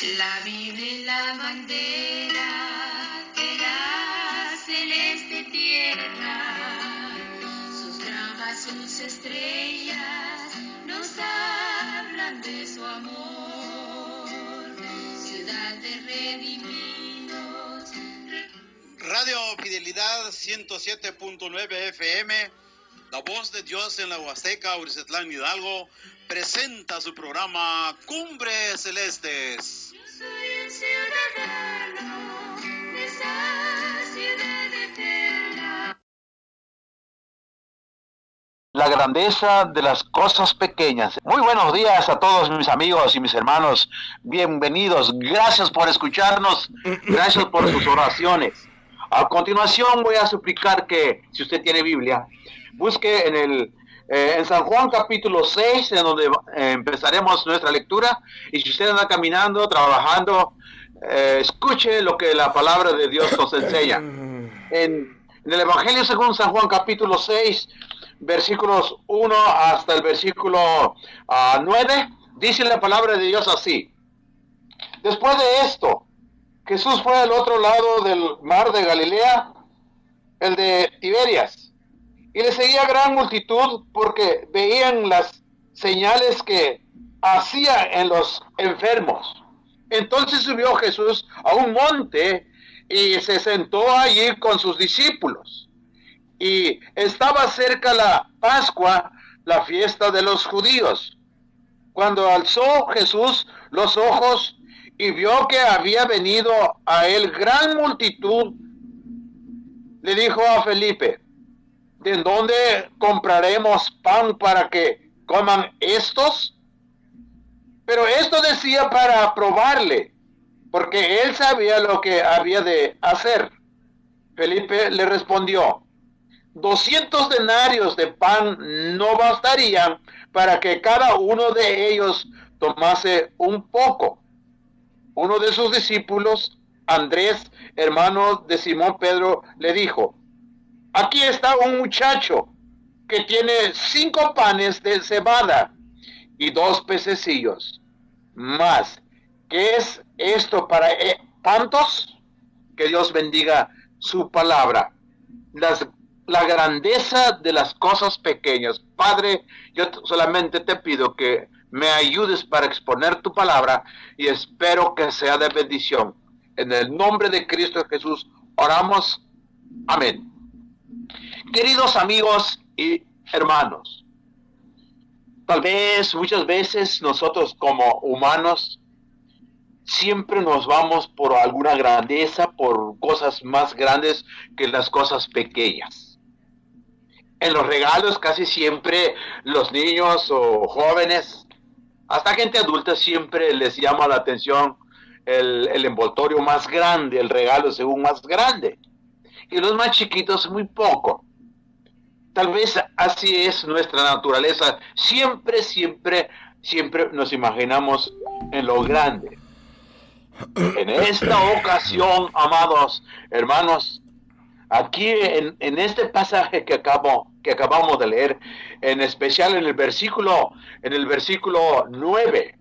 La vida y la bandera de la celeste tierra, sus franjas, sus estrellas nos hablan de su amor, ciudad de redimidos. Radio Fidelidad 107.9 FM, la voz de Dios en la Huasteca, Uricetlán, Hidalgo, presenta su programa Cumbres Celestes. Yo soy un ciudadano de esa ciudad eterna. La grandeza de las cosas pequeñas. Muy buenos días a todos mis amigos y mis hermanos. Bienvenidos. Gracias por escucharnos. Gracias por sus oraciones. A continuación voy a suplicar que, si usted tiene Biblia, busque en San Juan capítulo 6, en donde empezaremos nuestra lectura. Y si usted anda caminando, trabajando, escuche lo que la palabra de Dios nos enseña. En el Evangelio según San Juan capítulo 6, versículos 1 hasta el versículo 9, dice la palabra de Dios así. Después de esto, Jesús fue al otro lado del mar de Galilea, el de Tiberias, y le seguía gran multitud porque veían las señales que hacía en los enfermos. Entonces subió Jesús a un monte y se sentó allí con sus discípulos. Y estaba cerca la Pascua, la fiesta de los judíos. Cuando alzó Jesús los ojos y vio que había venido a él gran multitud, le dijo a Felipe: ¿de dónde compraremos pan para que coman estos? Pero esto decía para probarle, porque él sabía lo que había de hacer. Felipe le respondió: 200 denarios de pan no bastarían para que cada uno de ellos tomase un poco. Uno de sus discípulos, Andrés, hermano de Simón Pedro, le dijo: aquí está un muchacho que tiene 5 panes de cebada y 2 pececillos. Mas, ¿qué es esto para tantos? Que Dios bendiga su palabra. La grandeza de las cosas pequeñas. Padre, yo solamente te pido que me ayudes para exponer tu palabra y espero que sea de bendición. En el nombre de Cristo Jesús oramos. Amén. Queridos amigos y hermanos, tal vez muchas veces nosotros como humanos siempre nos vamos por alguna grandeza, por cosas más grandes que las cosas pequeñas. En los regalos casi siempre los niños o jóvenes, hasta gente adulta, siempre les llama la atención el envoltorio más grande, el regalo según más grande. Y los más chiquitos muy poco. Tal vez así es nuestra naturaleza. Siempre nos imaginamos en lo grande. En esta ocasión, amados hermanos, aquí en este pasaje que acabamos de leer, en especial en el versículo 9,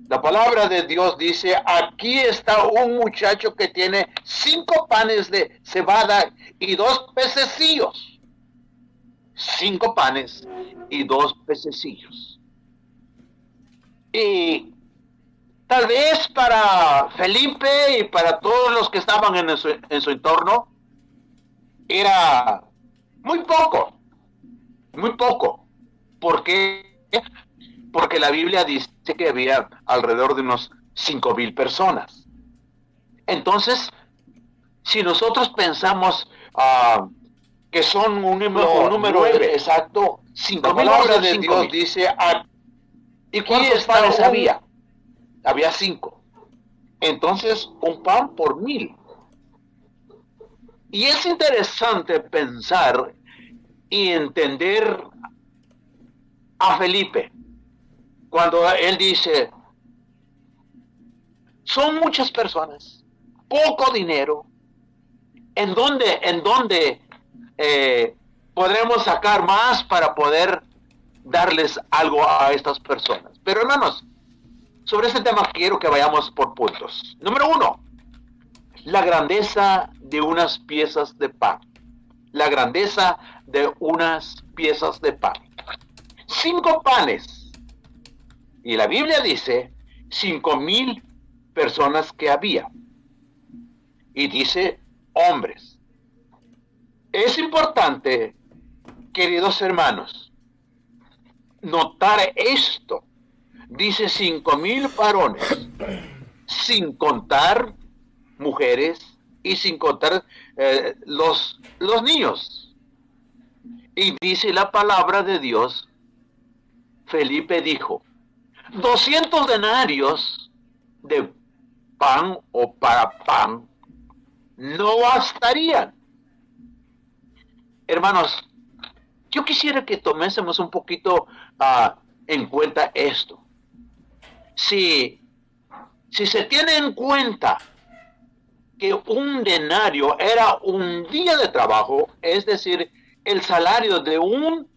la palabra de Dios dice: aquí está un muchacho que tiene 5 panes de cebada y 2 pececillos. 5 panes y 2 pececillos. Y tal vez para Felipe y para todos los que estaban en su entorno, era muy poco. ¿Por qué? Porque la Biblia dice que había alrededor de unos 5,000 personas. Entonces, si nosotros pensamos que son un número exacto, 5,000, la palabra de Dios dice: ¿y cuántos panes había? Había 5. Entonces, un pan por 1,000. Y es interesante pensar y entender a Felipe cuando él dice: son muchas personas, poco dinero, ¿en dónde podremos sacar más para poder darles algo a estas personas? Pero hermanos, Sobre este tema quiero que vayamos por puntos. Número 1, la grandeza de unas piezas de pan. La grandeza de unas piezas de pan. 5 panes. Y la Biblia dice 5,000 personas que había. Y dice hombres. Es importante, queridos hermanos, notar esto. Dice 5,000 varones, sin contar mujeres y sin contar los niños. Y dice la palabra de Dios, Felipe dijo, 200 denarios de pan o para pan no bastarían. Hermanos, yo quisiera que tomésemos un poquito en cuenta esto. Si se tiene en cuenta que un denario era un día de trabajo, es decir, el salario de un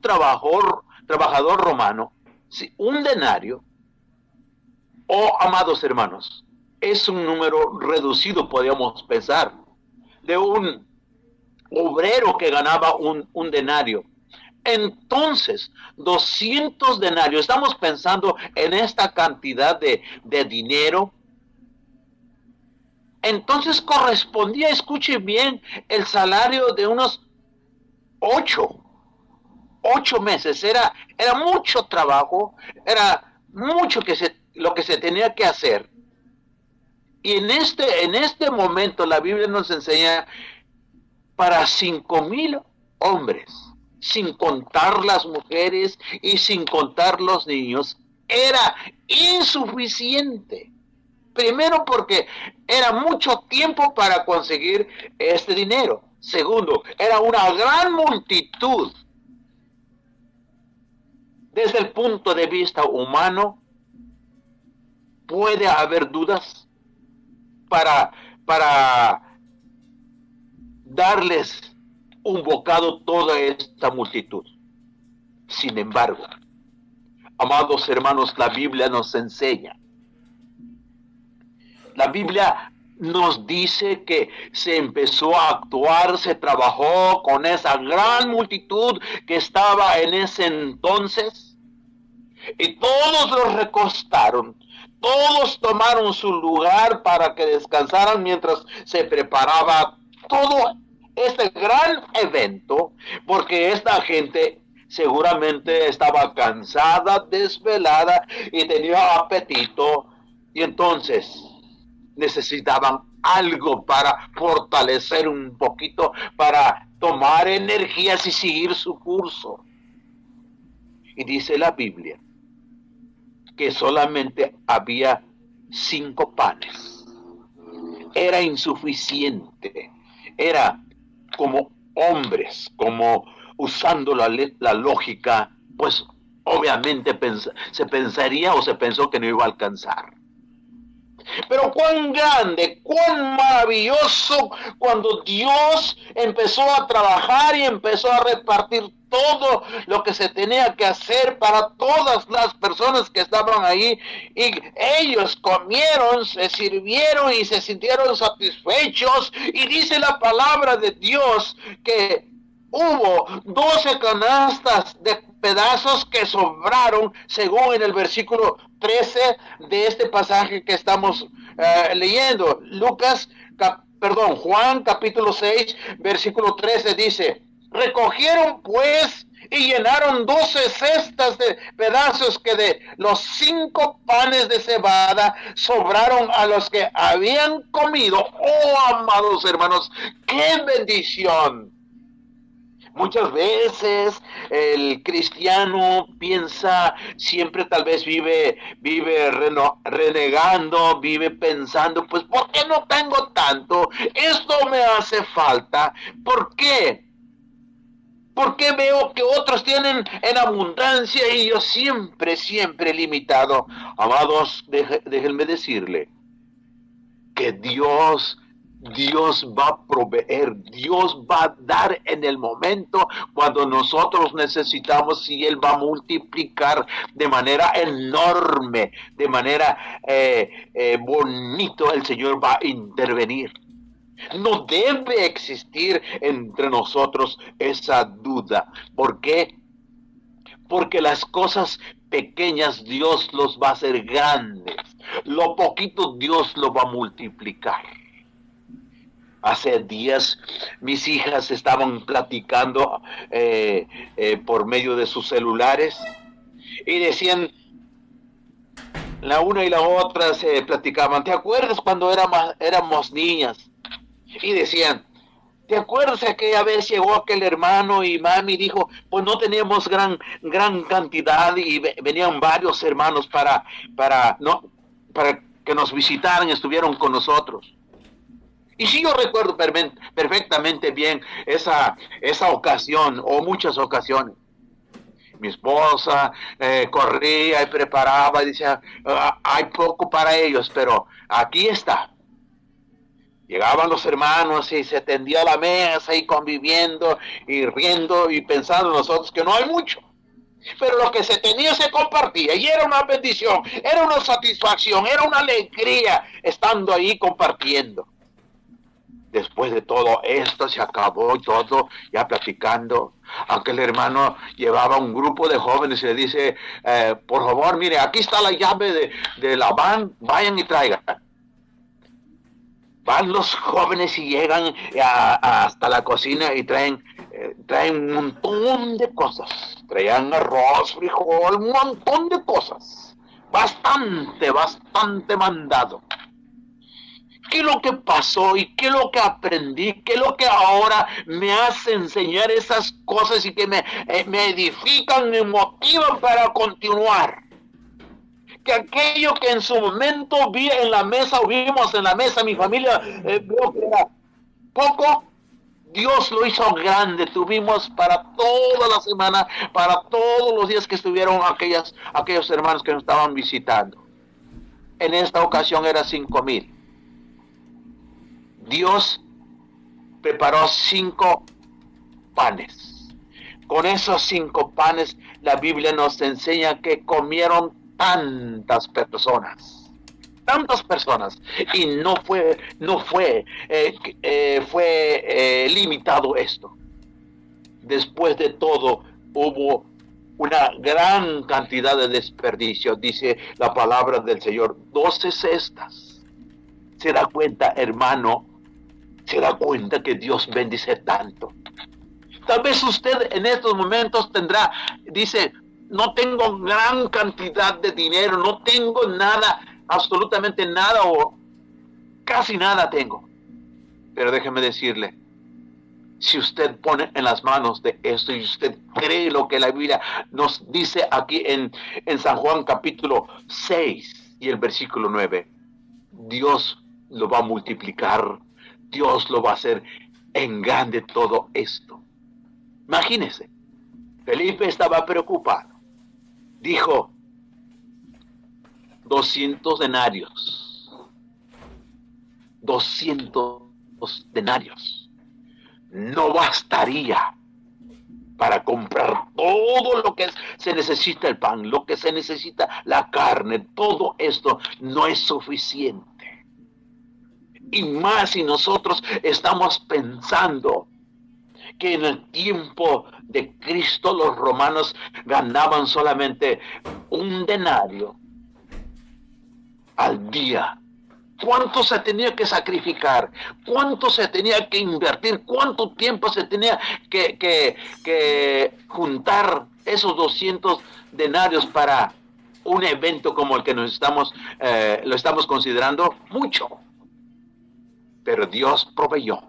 trabajador romano, un denario, amados hermanos, es un número reducido, podríamos pensar, de un obrero que ganaba un denario. Entonces, 200 denarios, estamos pensando en esta cantidad de dinero. Entonces correspondía, escuche bien, el salario de unos 8 meses. Era mucho trabajo, era mucho lo que se tenía que hacer. Y en este momento la Biblia nos enseña para 5,000 hombres, sin contar las mujeres y sin contar los niños, era insuficiente. Primero, porque era mucho tiempo para conseguir este dinero. Segundo, era una gran multitud. Desde el punto de vista humano, puede haber dudas para darles un bocado toda esta multitud. Sin embargo, amados hermanos, la Biblia nos enseña. La Biblia nos dice que se empezó a actuar, se trabajó con esa gran multitud que estaba en ese entonces. Y todos los recostaron, todos tomaron su lugar para que descansaran mientras se preparaba todo este gran evento, porque esta gente seguramente estaba cansada, desvelada y tenía apetito, y entonces necesitaban algo para fortalecer un poquito, para tomar energías y seguir su curso. Y dice la Biblia que solamente había 5 panes. Era insuficiente. Era como hombres, como usando la lógica, pues obviamente se pensaría o se pensó que no iba a alcanzar. Pero cuán grande, cuán maravilloso cuando Dios empezó a trabajar y empezó a repartir todo lo que se tenía que hacer para todas las personas que estaban ahí, y ellos comieron, se sirvieron y se sintieron satisfechos. Y dice la palabra de Dios que hubo 12 canastas de pedazos que sobraron, según en el versículo 13 de este pasaje que estamos leyendo. Juan capítulo 6, versículo 13 dice: recogieron pues y llenaron 12 cestas de pedazos que de los 5 panes de cebada sobraron a los que habían comido. Oh, amados hermanos, qué bendición. Muchas veces el cristiano piensa, siempre tal vez vive renegando, vive pensando, pues ¿por qué no tengo tanto? Esto me hace falta. ¿Por qué? Porque veo que otros tienen en abundancia y yo siempre limitado. Amados, déjenme decirle que Dios Dios va a proveer, Dios va a dar en el momento cuando nosotros necesitamos, y Él va a multiplicar de manera enorme, de manera bonito. El Señor va a intervenir. No debe existir entre nosotros esa duda. ¿Por qué? Porque las cosas pequeñas Dios los va a hacer grandes. Lo poquito Dios lo va a multiplicar. Hace días mis hijas estaban platicando por medio de sus celulares y decían, la una y la otra se platicaban, ¿te acuerdas cuando éramos niñas? Y decían, ¿te acuerdas aquella vez llegó aquel hermano y mami dijo, pues no teníamos gran cantidad y venían varios hermanos para que nos visitaran, estuvieron con nosotros? Y sí, yo recuerdo perfectamente bien esa ocasión, o muchas ocasiones. Mi esposa corría y preparaba y decía, hay poco para ellos, pero aquí está. Llegaban los hermanos y se tendía la mesa y conviviendo y riendo y pensando nosotros que no hay mucho. Pero lo que se tenía se compartía y era una bendición, era una satisfacción, era una alegría estando ahí compartiendo. Después de todo esto se acabó y todo, ya platicando. Aquel hermano llevaba un grupo de jóvenes y le dice, por favor, mire, aquí está la llave de la van, vayan y traigan. Van los jóvenes y llegan hasta la cocina y traen un montón de cosas. Traían arroz, frijol, un montón de cosas. Bastante mandado. ¿Qué es lo que pasó y qué es lo que aprendí? ¿Qué es lo que ahora me hace enseñar esas cosas y que me edifican, me motivan para continuar? Que aquello que en su momento vi en la mesa o vimos en la mesa, mi familia vio que era poco, Dios lo hizo grande. Tuvimos para toda la semana, para todos los días que estuvieron aquellos hermanos que nos estaban visitando. En esta ocasión era 5,000. Dios preparó 5 panes. Con esos 5 panes, la Biblia nos enseña que comieron tantas personas, y no fue limitado esto. Después de todo, hubo una gran cantidad de desperdicio. Dice la palabra del Señor, 12 cestas. ¿Se da cuenta, hermano? ¿Se da cuenta que Dios bendice tanto? Tal vez usted en estos momentos dice, no tengo gran cantidad de dinero, no tengo nada, absolutamente nada o casi nada tengo. Pero déjeme decirle, si usted pone en las manos de esto y usted cree lo que la Biblia nos dice aquí en San Juan capítulo 6 y el versículo 9, Dios lo va a multiplicar, Dios lo va a hacer en grande todo esto. Imagínese, Felipe estaba preocupado. Dijo, 200 denarios. 200 denarios. No bastaría para comprar todo lo que se necesita, el pan, lo que se necesita, la carne, todo esto no es suficiente. Y más si nosotros estamos pensando que en el tiempo de Cristo los romanos ganaban solamente 1 denario al día. ¿Cuánto se tenía que sacrificar? ¿Cuánto se tenía que invertir? ¿Cuánto tiempo se tenía que juntar esos 200 denarios para un evento como el que lo estamos considerando? Mucho. Pero Dios proveyó.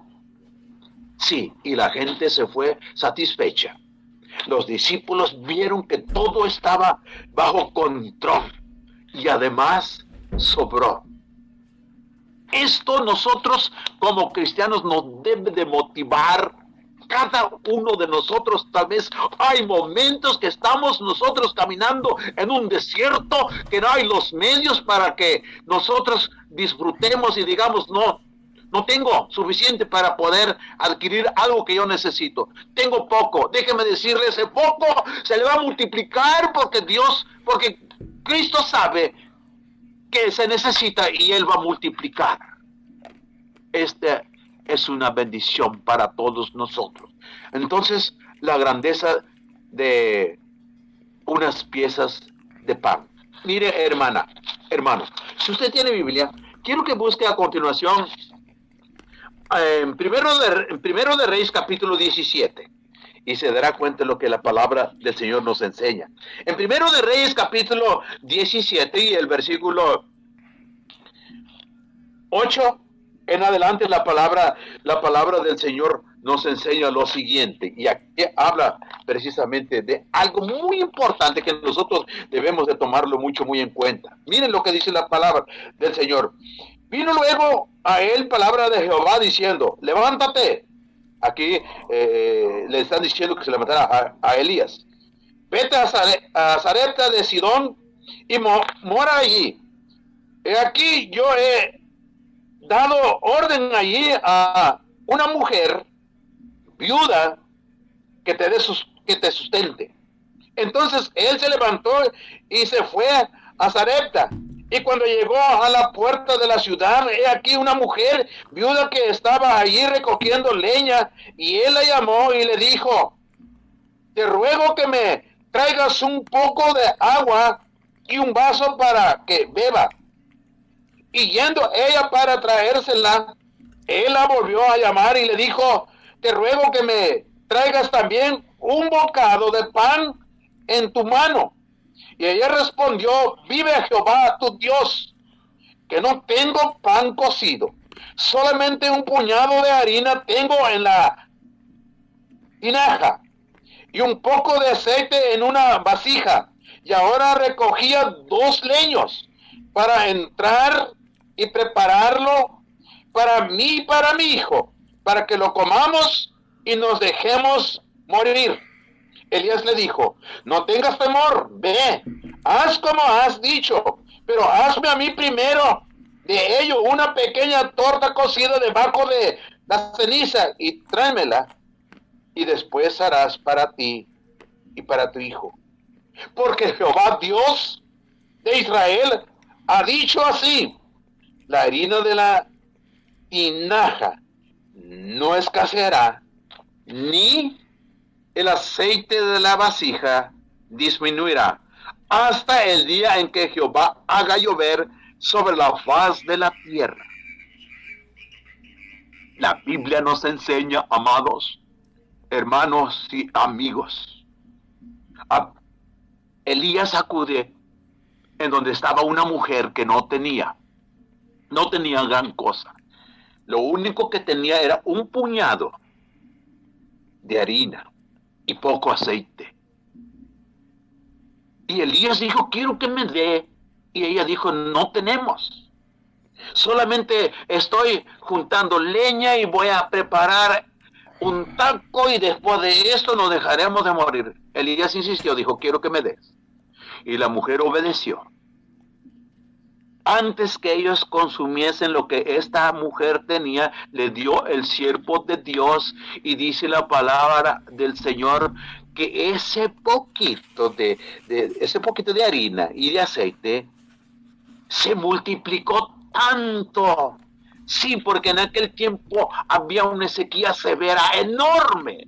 Sí, y la gente se fue satisfecha. Los discípulos vieron que todo estaba bajo control y además sobró. Esto nosotros como cristianos nos debe de motivar. Cada uno de nosotros, tal vez hay momentos que estamos nosotros caminando en un desierto, que no hay los medios para que nosotros disfrutemos y digamos, no No tengo suficiente para poder adquirir algo que yo necesito. Tengo poco. Déjeme decirle, ese poco se le va a multiplicar porque Cristo sabe que se necesita y Él va a multiplicar. Este es una bendición para todos nosotros. Entonces, la grandeza de unas piezas de pan. Mire, hermano, si usted tiene Biblia, quiero que busque a continuación en Primero de Reyes capítulo 17 y se dará cuenta de lo que la palabra del Señor nos enseña. En Primero de Reyes capítulo 17 y el versículo 8 en adelante, la palabra del Señor nos enseña lo siguiente, y aquí habla precisamente de algo muy importante que nosotros debemos de tomarlo muy en cuenta. Miren lo que dice la palabra del Señor. Vino luego a él palabra de Jehová diciendo, levántate. Aquí le están diciendo que se levantara a Elías. Vete a Sarepta de Sidón y mora allí. He aquí yo he dado orden allí a una mujer viuda que te sustente. Entonces él se levantó y se fue a Sarepta. Y cuando llegó a la puerta de la ciudad, he aquí una mujer viuda que estaba allí recogiendo leña, y él la llamó y le dijo, te ruego que me traigas un poco de agua y un vaso para que beba. Y yendo ella para traérsela, él la volvió a llamar y le dijo, te ruego que me traigas también un bocado de pan en tu mano. Y ella respondió, vive Jehová tu Dios, que no tengo pan cocido, solamente un puñado de harina tengo en la tinaja, y un poco de aceite en una vasija. Y ahora recogía 2 leños para entrar y prepararlo para mí y para mi hijo, para que lo comamos y nos dejemos morir. Elías le dijo, no tengas temor, ve, haz como has dicho, pero hazme a mí primero de ello una pequeña torta cocida debajo de la ceniza y tráemela, y después harás para ti y para tu hijo. Porque Jehová Dios de Israel ha dicho así, la harina de la tinaja no escaseará, ni el aceite de la vasija disminuirá, hasta el día en que Jehová haga llover sobre la faz de la tierra. La Biblia nos enseña, amados, hermanos y amigos, Elías acude en donde estaba una mujer que no tenía gran cosa. Lo único que tenía era un puñado de harina y poco aceite. Y Elías dijo, quiero que me dé. Y ella dijo, no tenemos. Solamente estoy juntando leña y voy a preparar un taco y después de esto nos dejaremos de morir. Elías insistió, dijo, quiero que me des. Y la mujer obedeció. Antes que ellos consumiesen lo que esta mujer tenía, le dio el siervo de Dios, y dice la palabra del Señor que ese poquito de harina y de aceite se multiplicó tanto. Sí, porque en aquel tiempo había una sequía severa, enorme.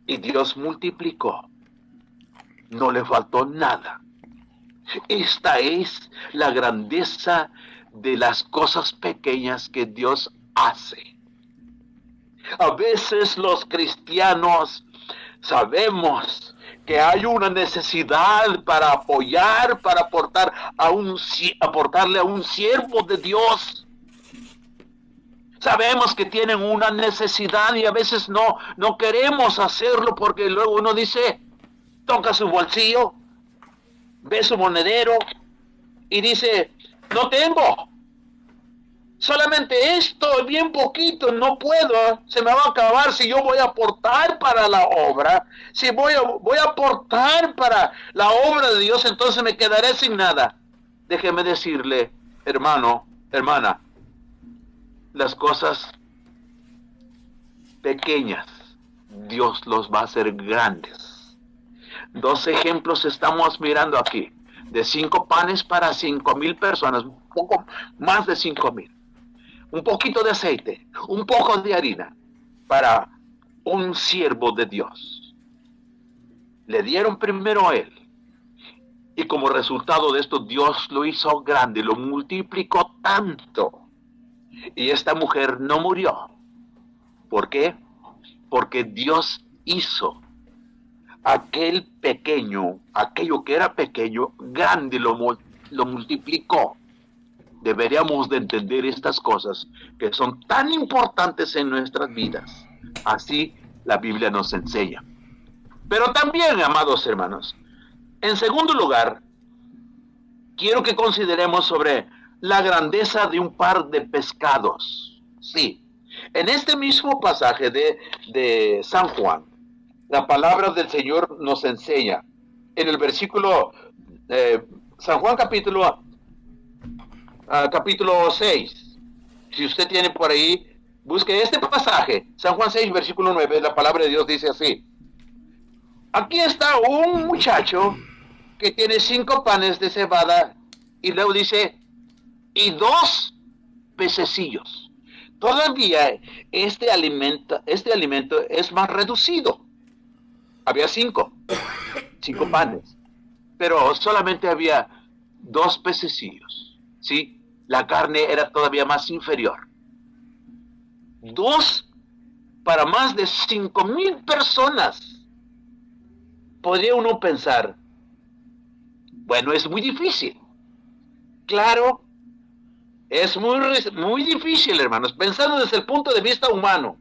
Y Dios multiplicó. No le faltó nada. Esta es la grandeza de las cosas pequeñas que Dios hace. A veces los cristianos sabemos que hay una necesidad para apoyar, para aportarle a un siervo de Dios. Sabemos que tienen una necesidad y a veces no queremos hacerlo porque luego uno dice, toca su bolsillo, ve su monedero y dice, no tengo, solamente esto, bien poquito, no puedo, se me va a acabar si yo voy a aportar para la obra. Si voy a aportar para la obra de Dios, entonces me quedaré sin nada. Déjeme decirle, hermano, hermana, las cosas pequeñas, Dios los va a hacer grandes. 2 ejemplos estamos mirando aquí. De 5 panes para 5,000 personas, un poco más de 5,000. Un poquito de aceite, un poco de harina para un siervo de Dios. Le dieron primero a él. Y como resultado de esto, Dios lo hizo grande, lo multiplicó tanto. Y esta mujer no murió. ¿Por qué? Porque Dios hizo aquel pequeño, aquello que era pequeño, grande, lo multiplicó. Deberíamos de entender estas cosas que son tan importantes en nuestras vidas. Así la Biblia nos enseña. Pero también, amados hermanos, en segundo lugar, quiero que consideremos sobre la grandeza de un par de pescados. Sí, en este mismo pasaje de San Juan, la palabra del Señor nos enseña, en el versículo, San Juan capítulo 6, si usted tiene por ahí, busque este pasaje, San Juan 6, versículo 9, la palabra de Dios dice así: aquí está un muchacho que tiene 5 panes de cebada, y luego dice, y 2 pececillos. Todavía este alimento es más reducido. Había 5 panes, pero solamente había 2 pececillos, ¿sí? La carne era todavía más inferior. 2 para más de 5,000 personas. Podría uno pensar, bueno, es muy difícil. Claro, es muy difícil, hermanos, pensando desde el punto de vista humano,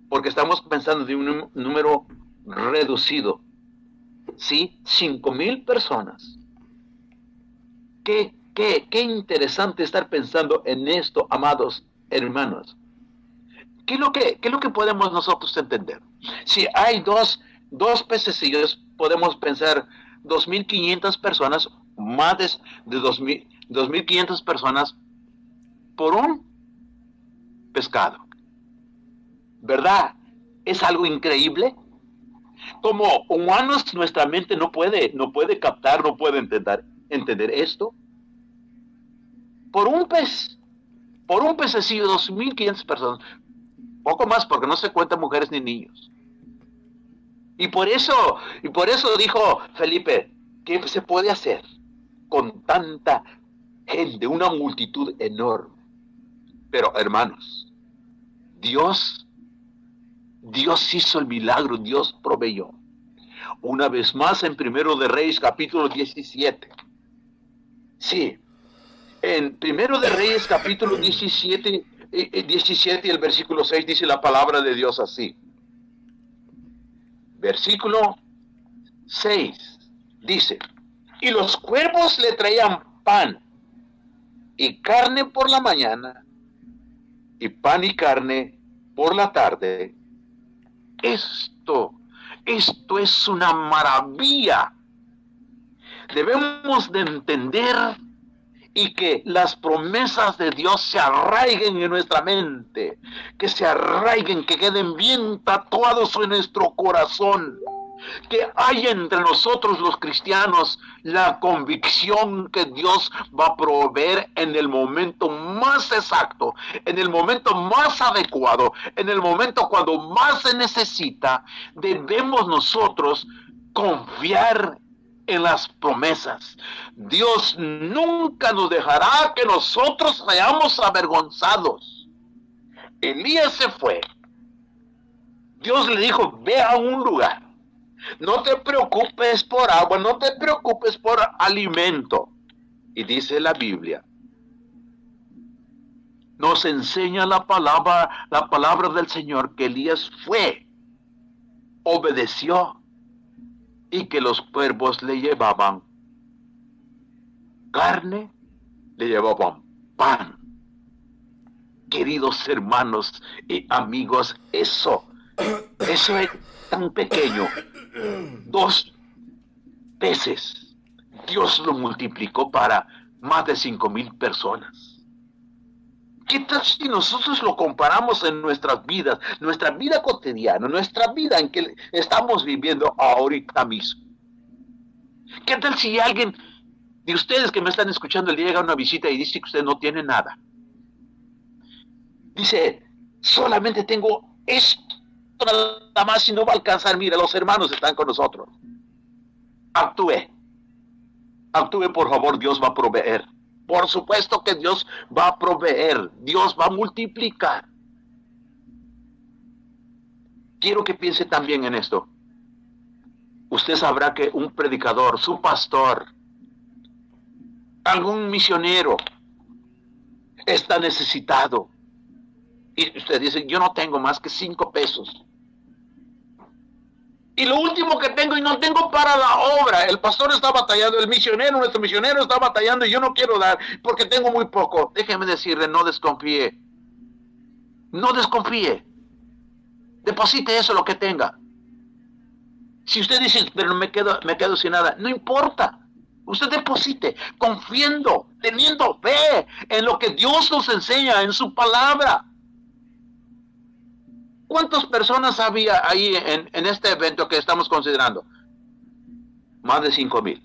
porque estamos pensando de un número reducido. ¿Sí? 5,000 personas. Qué interesante estar pensando en esto, amados hermanos. ¿Qué es lo que podemos nosotros entender? Si hay dos pececillos, podemos pensar 2,500 personas, más de 2,500 personas por un pescado. ¿Verdad? Es algo increíble. Como humanos, nuestra mente no puede captar, no puede entender esto. Por un pececillo, 2,500 personas, poco más, porque no se cuentan mujeres ni niños. Y por eso dijo Felipe, ¿qué se puede hacer con tanta gente, una multitud enorme? Pero hermanos, Dios hizo el milagro, Dios proveyó. Una vez más en Primero de Reyes, capítulo 17. Sí, en Primero de Reyes, capítulo 17 y el versículo 6 dice la palabra de Dios así. Versículo 6 dice, y los cuervos le traían pan y carne por la mañana, y pan y carne por la tarde. Esto es una maravilla. Debemos de entender y que las promesas de Dios se arraiguen en nuestra mente, que se arraiguen, que queden bien tatuados en nuestro corazón, que haya entre nosotros los cristianos la convicción que Dios va a proveer en el momento más exacto, en el momento más adecuado, en el momento cuando más se necesita. Debemos nosotros confiar en las promesas. Dios nunca nos dejará que nosotros seamos avergonzados. Elías se fue. Dios le dijo, ve a un lugar. No te preocupes por agua, no te preocupes por alimento. Y dice la Biblia, nos enseña la palabra del Señor, que Elías fue, obedeció, y que los cuervos le llevaban carne, le llevaban pan. Queridos hermanos y amigos, eso es tan pequeño. 2 peces, Dios lo multiplicó para más de 5,000 personas. ¿Qué tal si nosotros lo comparamos en nuestras vidas, nuestra vida cotidiana, nuestra vida en que estamos viviendo ahorita mismo? ¿Qué tal si alguien de ustedes que me están escuchando le llega una visita y dice que usted no tiene nada? Dice, solamente tengo esto nada más y no va a alcanzar. Mira, los hermanos están con nosotros. Actúe, por favor, Dios va a proveer. Por supuesto que Dios va a proveer, Dios va a multiplicar. Quiero que piense también en esto. Usted sabrá que un predicador, su pastor, algún misionero está necesitado. Y usted dice, yo no tengo más que 5 pesos. Y lo último que tengo y no tengo para la obra. El pastor está batallando, nuestro misionero está batallando y yo no quiero dar porque tengo muy poco. Déjeme decirle, no desconfíe. No desconfíe. Deposite eso lo que tenga. Si usted dice, pero me quedo sin nada, no importa. Usted deposite, confiando, teniendo fe en lo que Dios nos enseña en su palabra. ¿Cuántas personas había ahí en este evento que estamos considerando? Más de 5,000.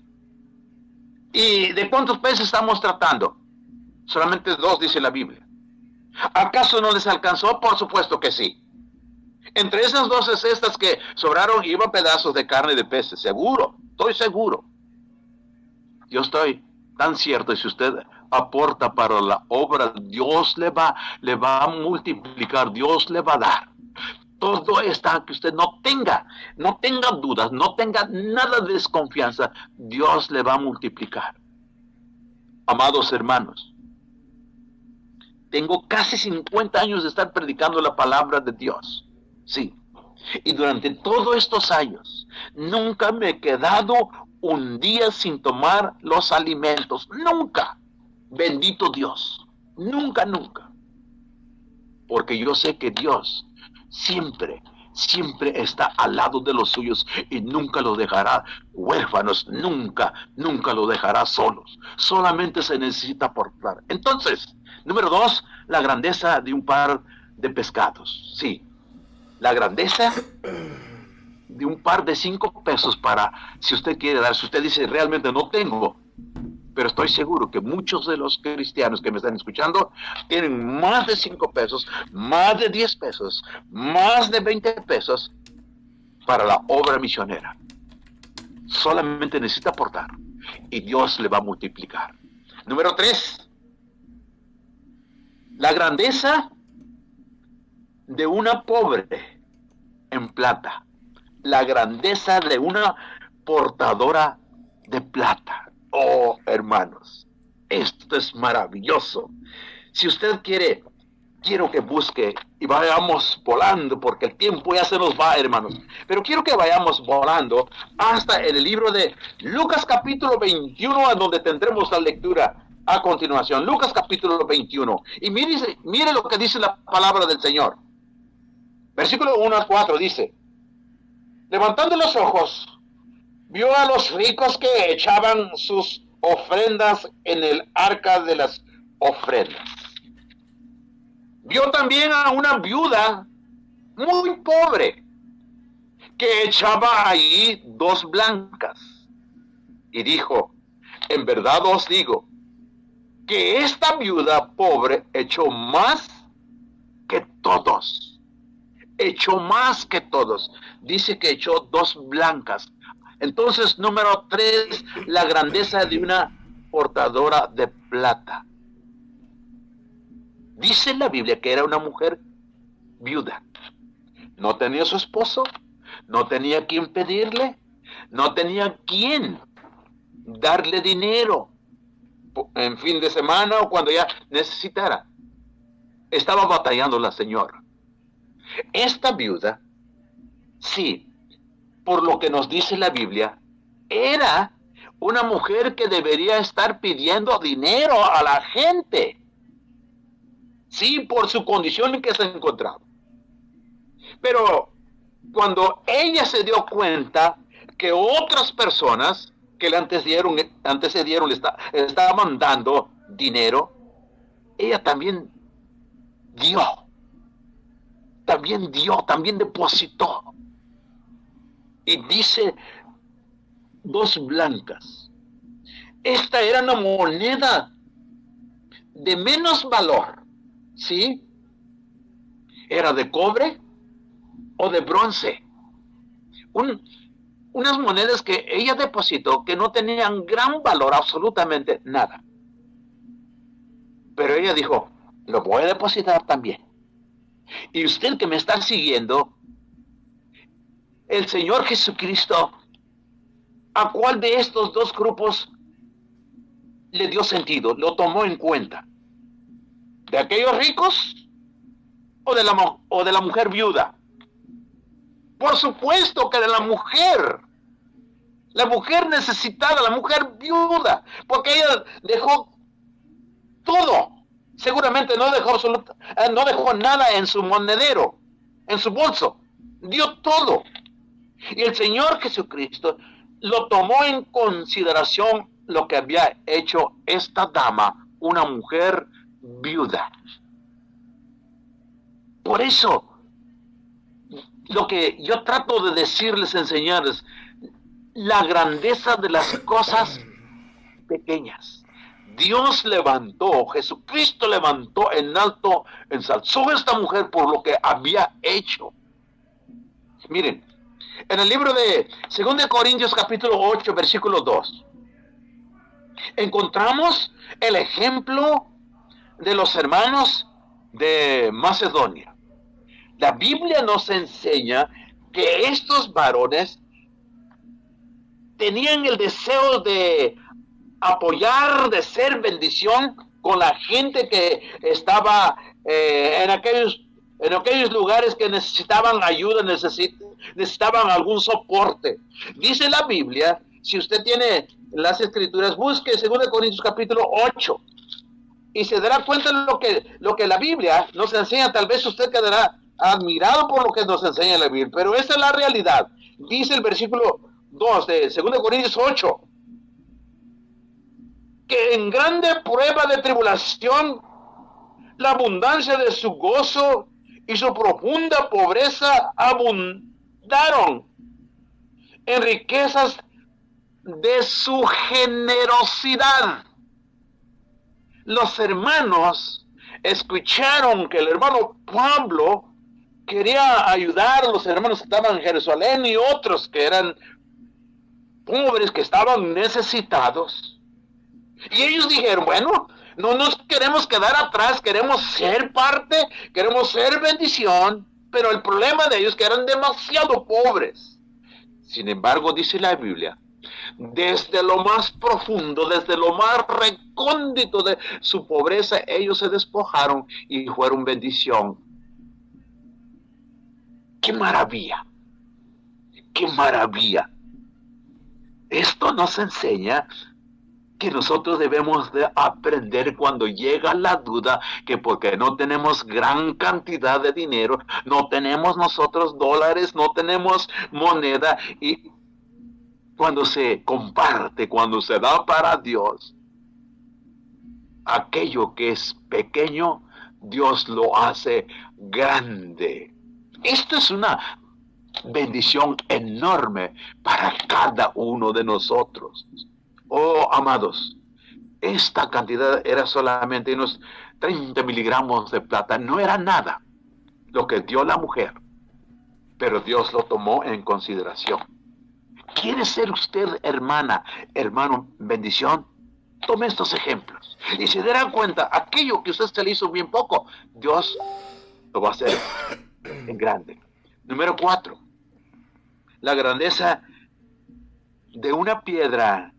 ¿Y de cuántos peces estamos tratando? Solamente 2 dice la Biblia. ¿Acaso no les alcanzó? Por supuesto que sí. Entre esas 12 cestas que sobraron iban pedazos de carne de peces, seguro, estoy seguro. Yo estoy tan cierto, y si usted aporta para la obra, Dios le va a multiplicar, Dios le va a dar. Todo está, que usted no tenga dudas, no tenga nada de desconfianza, Dios le va a multiplicar. Amados hermanos, tengo casi 50 años de estar predicando la palabra de Dios, sí, y durante todos estos años, nunca me he quedado un día sin tomar los alimentos, nunca, bendito Dios, nunca, porque yo sé que Dios siempre está al lado de los suyos y nunca los dejará huérfanos, nunca los dejará solos. Solamente se necesita aportar. Entonces, número 2, la grandeza de un par de pescados. Sí, la grandeza de un par de 5 pesos para, si usted quiere dar, si usted dice realmente no tengo, pero estoy seguro que muchos de los cristianos que me están escuchando tienen más de 5 pesos, más de 10 pesos, más de 20 pesos para la obra misionera. Solamente necesita aportar y Dios le va a multiplicar. Número 3, la grandeza de una pobre en plata. La grandeza de una portadora de plata. Oh, hermanos, esto es maravilloso. Si usted quiero que busque y vayamos volando, porque el tiempo ya se nos va, hermanos. Pero quiero que vayamos volando hasta el libro de Lucas capítulo 21, a donde tendremos la lectura a continuación. Lucas capítulo 21. Y mire lo que dice la palabra del Señor. Versículo 1 a 4 dice: levantando los ojos, vio a los ricos que echaban sus ofrendas en el arca de las ofrendas. Vio también a una viuda muy pobre que echaba ahí 2 blancas. Y dijo: en verdad os digo que esta viuda pobre echó más que todos. Echó más que todos. Dice que echó 2 blancas. Entonces, número 3, la grandeza de una portadora de plata. Dice en la Biblia que era una mujer viuda. No tenía su esposo, no tenía quien pedirle, no tenía quien darle dinero en fin de semana o cuando ya necesitara. Estaba batallando la señora. Esta viuda, sí, por lo que nos dice la Biblia, era una mujer que debería estar pidiendo dinero a la gente. Sí, por su condición en que se encontraba. Pero cuando ella se dio cuenta que otras personas que le antecedieron le estaban dando dinero, ella también también depositó. Y dice 2 blancas. Esta era una moneda de menos valor, ¿sí? Era de cobre o de bronce. Unas monedas que ella depositó que no tenían gran valor, absolutamente nada. Pero ella dijo, lo voy a depositar también. Y usted que me está siguiendo, el Señor Jesucristo, ¿a cuál de estos 2 grupos le dio sentido? ¿Lo tomó en cuenta? ¿De aquellos ricos o de la mujer viuda? Por supuesto que de la mujer necesitada, la mujer viuda, porque ella dejó todo. Seguramente no dejó nada en su monedero, en su bolso. Dio todo. Y el Señor Jesucristo lo tomó en consideración lo que había hecho esta dama, una mujer viuda. Por eso, lo que yo trato de decirles, enseñarles, la grandeza de las cosas pequeñas. Dios levantó, Jesucristo levantó en alto, ensalzó a esta mujer por lo que había hecho. Miren, en el libro de 2 Corintios capítulo 8, versículo 2, encontramos el ejemplo de los hermanos de Macedonia. La Biblia nos enseña que estos varones tenían el deseo de apoyar, de ser bendición con la gente que estaba en aquellos lugares que necesitaban ayuda, necesitaban algún soporte. Dice la Biblia, si usted tiene las escrituras, busque 2 Corintios capítulo 8 y se dará cuenta de lo que la Biblia nos enseña. Tal vez usted quedará admirado por lo que nos enseña la Biblia, pero esta es la realidad. Dice el versículo 2 de 2 Corintios 8, que en grande prueba de tribulación, la abundancia de su gozo y su profunda pobreza abundaron en riquezas de su generosidad. Los hermanos escucharon que el hermano Pablo quería ayudar a los hermanos que estaban en Jerusalén y otros que eran pobres, que estaban necesitados. Y ellos dijeron, bueno, no nos queremos quedar atrás, queremos ser parte, queremos ser bendición, pero el problema de ellos es que eran demasiado pobres. Sin embargo, dice la Biblia, desde lo más profundo, desde lo más recóndito de su pobreza, ellos se despojaron y fueron bendición. ¡Qué maravilla! ¡Qué maravilla! Esto nos enseña que nosotros debemos de aprender cuando llega la duda, que porque no tenemos gran cantidad de dinero, no tenemos nosotros dólares, no tenemos moneda, y cuando se comparte, cuando se da para Dios, aquello que es pequeño, Dios lo hace grande. Esto es una bendición enorme para cada uno de nosotros. Oh, amados, esta cantidad era solamente unos 30 miligramos de plata. No era nada lo que dio la mujer, pero Dios lo tomó en consideración. ¿Quiere ser usted, hermana, hermano, bendición? Tome estos ejemplos y se dará cuenta, aquello que usted se le hizo bien poco, Dios lo va a hacer en grande. Número 4, la grandeza de una piedra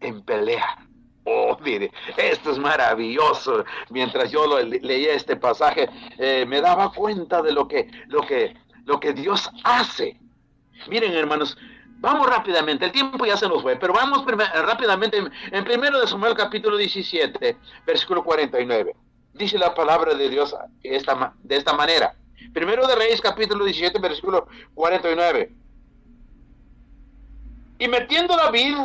en pelea. Oh, mire, esto es maravilloso. Mientras yo leía este pasaje, me daba cuenta de lo que Dios hace. Miren, hermanos, vamos rápidamente, el tiempo ya se nos fue, pero vamos rápidamente en 1 de Samuel capítulo 17, versículo 49. Dice la palabra de Dios de esta manera. 1 de Reyes capítulo 17, versículo 49. Y metiendo David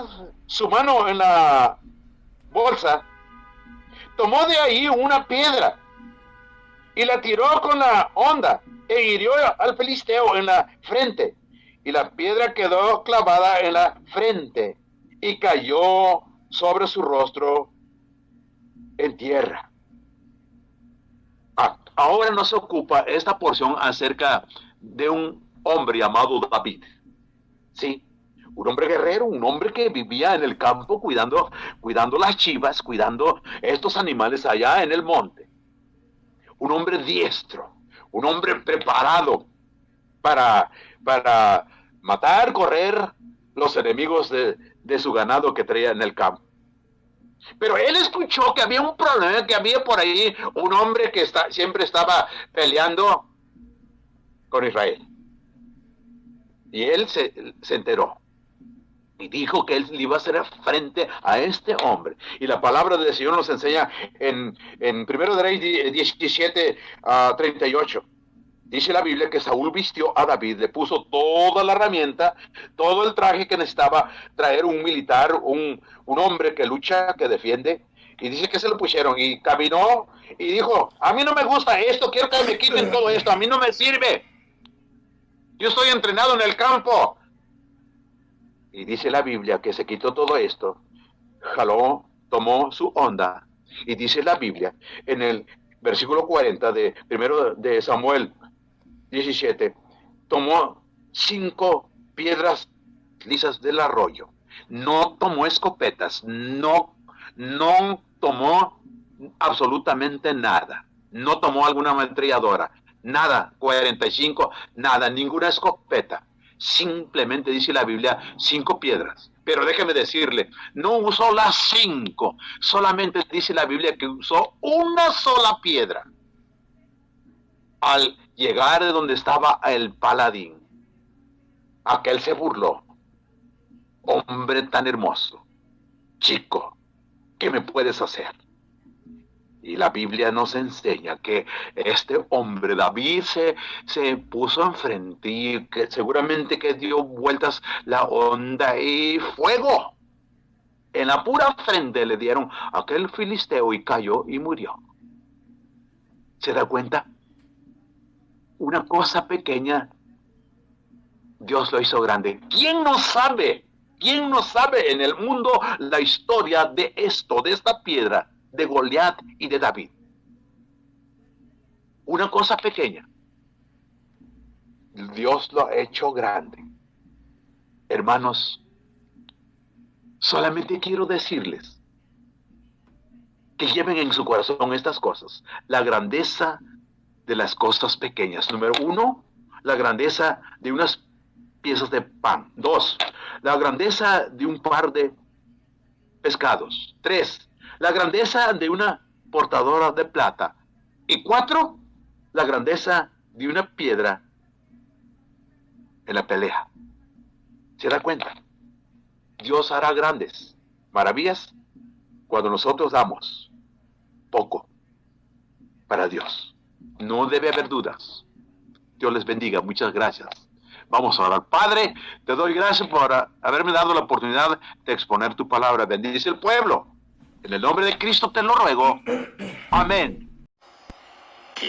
su mano en la bolsa, tomó de ahí una piedra y la tiró con la honda e hirió al filisteo en la frente, y la piedra quedó clavada en la frente y cayó sobre su rostro en tierra. Ahora nos ocupa esta porción acerca de un hombre llamado David. Sí, un hombre guerrero, un hombre que vivía en el campo cuidando las chivas, cuidando estos animales allá en el monte. Un hombre diestro, un hombre preparado para matar, correr los enemigos de su ganado que traía en el campo. Pero él escuchó que había un problema, que había por ahí un hombre que siempre estaba peleando con Israel. Y él se enteró. Y dijo que él le iba a hacer frente a este hombre. Y la palabra del Señor nos enseña en 1 de Reyes 17, 38. Dice la Biblia que Saúl vistió a David, le puso toda la herramienta, todo el traje que necesitaba traer un militar, un hombre que lucha, que defiende. Y dice que se lo pusieron y caminó y dijo, a mí no me gusta esto, quiero que me quiten todo esto, a mí no me sirve. Yo estoy entrenado en el campo. Y dice la Biblia que se quitó todo esto, jaló, tomó su honda. Y dice la Biblia en el versículo 40 de 1 de Samuel 17, tomó 5 piedras lisas del arroyo. No tomó escopetas, no tomó absolutamente nada. No tomó alguna ametralladora, nada, 45, nada, ninguna escopeta. Simplemente dice la Biblia 5 piedras. Pero déjeme decirle, no usó las 5, solamente dice la Biblia que usó una sola piedra. Al llegar de donde estaba el paladín, aquel se burló. Hombre tan hermoso, chico, ¿qué me puedes hacer? Y la Biblia nos enseña que este hombre, David, se puso enfrente y que seguramente que dio vueltas la onda y fuego. En la pura frente le dieron a aquel filisteo y cayó y murió. ¿Se da cuenta? Una cosa pequeña, Dios lo hizo grande. ¿Quién no sabe? ¿Quién no sabe en el mundo la historia de esto, de esta piedra, de Goliat y de David? Una cosa pequeña, Dios lo ha hecho grande. Hermanos, solamente quiero decirles que lleven en su corazón estas cosas. La grandeza de las cosas pequeñas. Número 1, la grandeza de unas piezas de pan. 2, la grandeza de un par de pescados. 3, la grandeza de una portadora de plata. Y 4, la grandeza de una piedra en la pelea. ¿Se da cuenta? Dios hará grandes maravillas cuando nosotros damos poco para Dios. No debe haber dudas. Dios les bendiga. Muchas gracias. Vamos a orar. Padre, te doy gracias por haberme dado la oportunidad de exponer tu palabra. Bendice el pueblo. En el nombre de Cristo te lo ruego. Amén.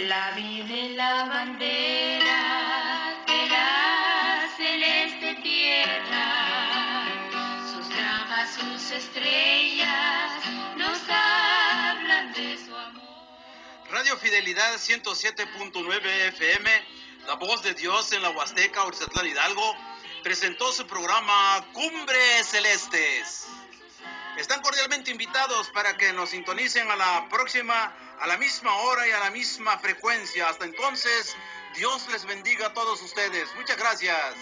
La vida en la bandera de la celeste tierra, sus granjas, sus estrellas nos hablan de su amor. Radio Fidelidad 107.9 FM, la voz de Dios en la Huasteca, Urizatlán, Hidalgo, presentó su programa Cumbres Celestes. Están cordialmente invitados para que nos sintonicen a la próxima, a la misma hora y a la misma frecuencia. Hasta entonces, Dios les bendiga a todos ustedes. Muchas gracias.